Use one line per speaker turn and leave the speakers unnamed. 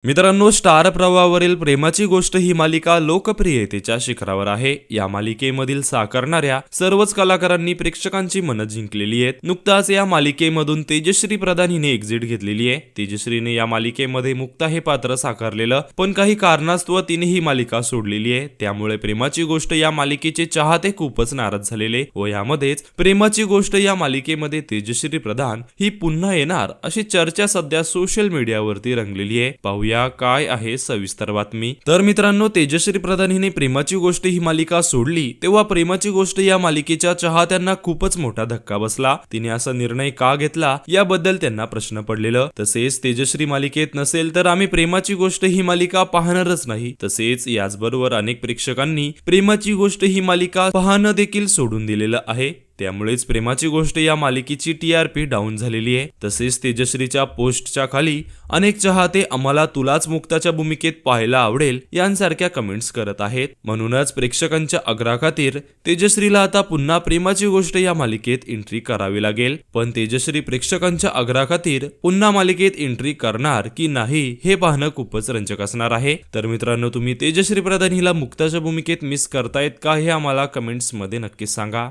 मित्रांनो, स्टार प्रवाहावरील प्रेमाची गोष्ट ही मालिका लोकप्रियतेच्या शिखरावर आहे. या मालिकेमधील साकारणाऱ्या सर्वच कलाकारांनी प्रेक्षकांची मनं जिंकलेली आहेत. नुकताच या मालिकेमधून तेजश्री प्रधान हिने एक्झिट घेतलेली आहे. तेजश्रीने या मालिकेमध्ये मुक्ता हे पात्र साकारलेलं, पण काही कारणास्तव तिने ही मालिका सोडलेली आहे. त्यामुळे प्रेमाची गोष्ट या मालिकेचे चाहते खूपच नाराज झालेले व यामध्येच प्रेमाची गोष्ट या मालिकेमध्ये तेजश्री प्रधान ही पुन्हा येणार अशी चर्चा सध्या सोशल मीडियावरती रंगलेली आहे. पाहूया काय आहे सविस्तर बातमी. तर मित्रांनो, तेजश्री प्रधान हिने प्रेमाची गोष्ट ही मालिका सोडली तेव्हा प्रेमाची गोष्ट या मालिकेच्या चाहत्यांना खूपच मोठा धक्का बसला. तिने असा निर्णय का घेतला याबद्दल त्यांना प्रश्न पडलेलं. तसेच तेजश्री मालिकेत नसेल तर आम्ही प्रेमाची गोष्ट ही मालिका पाहणारच नाही. तसेच याचबरोबर अनेक प्रेक्षकांनी प्रेमाची गोष्ट ही मालिका पाहणं देखील सोडून दिलेलं आहे. त्यामुळेच प्रेमाची गोष्ट या मालिकेची TRP डाऊन झालेली आहे. तसेच तेजश्रीच्या पोस्टच्या खाली अनेक चाहते आम्हाला तुलाच मुक्ताच्या भूमिकेत पाहायला आवडेल यांसारख्या कमेंट्स करत आहेत. म्हणूनच प्रेक्षकांच्या आग्रहाखातीर तेजश्रीला आता पुन्हा प्रेमाची गोष्ट या मालिकेत एंट्री करावी लागेल. पण तेजश्री प्रेक्षकांच्या आग्रहाखातीर पुन्हा मालिकेत एंट्री करणार की नाही हे पाहणं खूपच रंजक असणार आहे. तर मित्रांनो, तुम्ही तेजश्री प्रधान हिला मुक्ताच्या भूमिकेत मिस करतायत का हे आम्हाला कमेंट्स मध्ये नक्की सांगा.